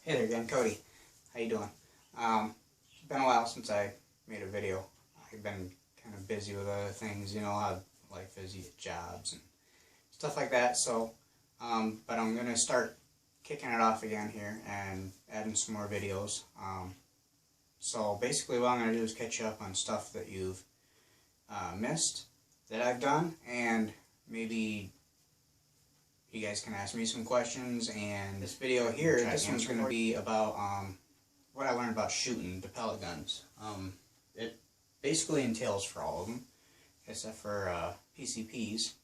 Hey there again, Cody. How you doing? It's been a while since I made a video. I've been kind of busy with other things, you know how life is, you get jobs and stuff like that. So, but I'm gonna start kicking it off again here and adding some more videos. So basically, what I'm gonna do is catch you up on stuff that you've missed that I've done, and maybe you guys can ask me some questions. And this video here, this one's going to be about what I learned about shooting the pellet guns. It basically entails for all of them, except for PCPs.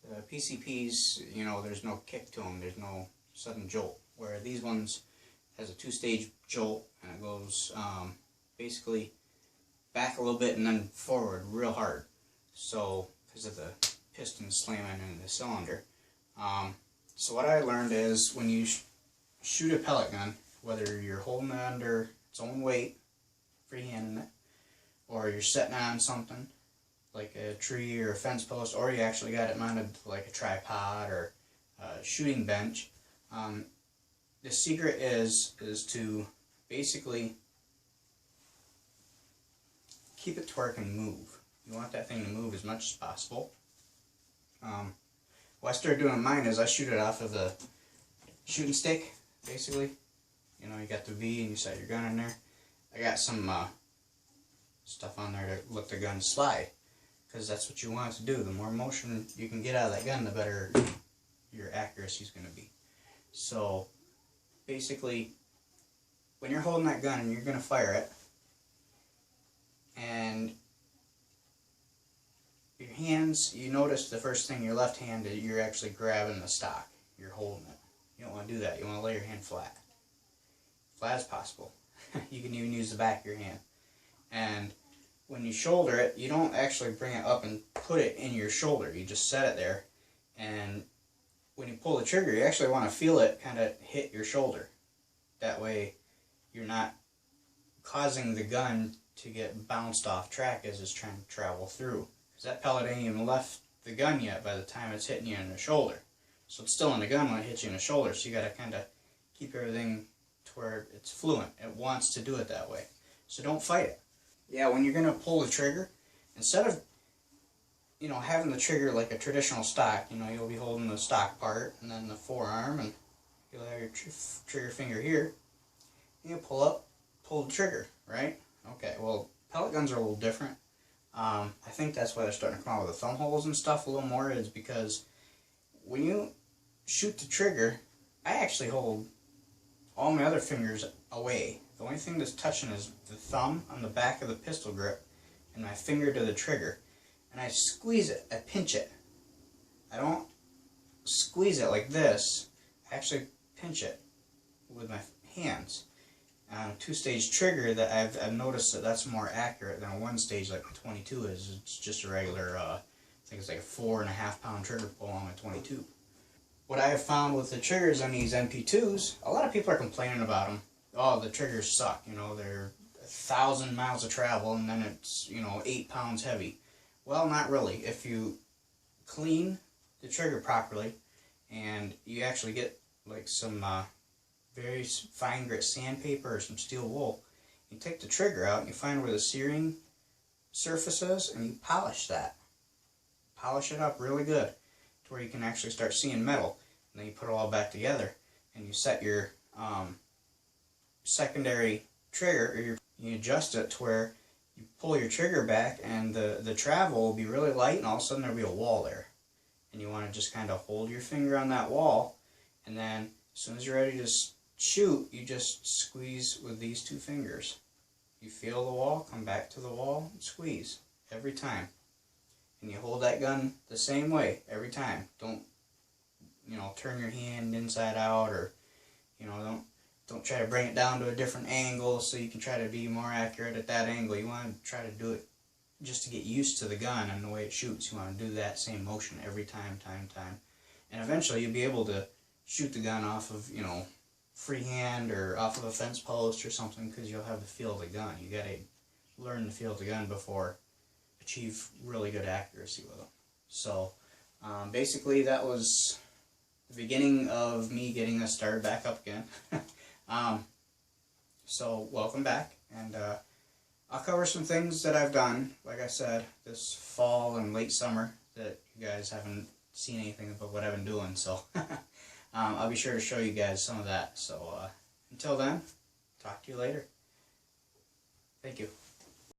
The PCPs, you know, there's no kick to them, there's no sudden jolt, where these ones has a two-stage jolt, and it goes basically back a little bit and then forward real hard. So, because of the piston slamming into the cylinder. So what I learned is when you shoot a pellet gun, whether you're holding it under its own weight, freehanding it, or you're sitting on something like a tree or a fence post, or you actually got it mounted to like a tripod or a shooting bench, the secret is to basically keep it to where it can move. You want that thing to move as much as possible. What I started doing on mine is I shoot it off of the shooting stick, basically. You know, you got the V and you set your gun in there. I got some stuff on there to let the gun slide, because that's what you want it to do. The more motion you can get out of that gun, the better your accuracy is going to be. So, basically, when you're holding that gun and you're going to fire it, and your hands, you notice the first thing, your left hand, you're actually grabbing the stock. You're holding it. You don't want to do that. You want to lay your hand flat. Flat as possible. You can even use the back of your hand. And when you shoulder it, you don't actually bring it up and put it in your shoulder. You just set it there. And when you pull the trigger, you actually want to feel it kind of hit your shoulder. That way you're not causing the gun to get bounced off track as it's trying to travel through. That pellet ain't even left the gun yet by the time it's hitting you in the shoulder. So it's still in the gun when it hits you in the shoulder, so you gotta kinda keep everything to where it's fluent. It wants to do it that way. So don't fight it. Yeah, when you're gonna pull the trigger, instead of, you know, having the trigger like a traditional stock, you know, you'll be holding the stock part and then the forearm, and you'll have your trigger finger here. You pull the trigger, right? Okay, well, pellet guns are a little different. I think that's why they're starting to come out with the thumb holes and stuff a little more, is because when you shoot the trigger, I actually hold all my other fingers away. The only thing that's touching is the thumb on the back of the pistol grip and my finger to the trigger. And I squeeze it, I pinch it. I don't squeeze it like this, I actually pinch it with my hands. On a two-stage trigger, that I've noticed that that's more accurate than a one-stage like the 22 is. It's just a regular, I think it's like a 4.5 pound trigger pull on a 22. What I have found with the triggers on these MP2s, a lot of people are complaining about them. Oh, the triggers suck, you know, they're 1,000 miles of travel and then it's, you know, 8 pounds heavy. Well, not really. If you clean the trigger properly and you actually get like some very fine grit sandpaper or some steel wool, you take the trigger out and you find where the searing surface is and you polish that. Polish it up really good to where you can actually start seeing metal. And then you put it all back together and you set your secondary trigger, or you adjust it to where you pull your trigger back and the travel will be really light, and all of a sudden there'll be a wall there. And you want to just kind of hold your finger on that wall, and then as soon as you're ready to shoot, you just squeeze with these two fingers. You feel the wall, come back to the wall, and squeeze every time. And you hold that gun the same way every time. Don't, you know, turn your hand inside out, or, you know, don't try to bring it down to a different angle so you can try to be more accurate at that angle. You want to try to do it just to get used to the gun and the way it shoots. You want to do that same motion every time. And eventually you'll be able to shoot the gun off of, you know, freehand or off of a fence post or something, because you'll have the feel of the gun. You got to learn the feel of the gun before achieve really good accuracy with them. So basically that was the beginning of me getting this started back up again. So welcome back, and I'll cover some things that I've done, like I said, this fall and late summer that you guys haven't seen anything about what I've been doing, so I'll be sure to show you guys some of that. So until then, talk to you later. Thank you.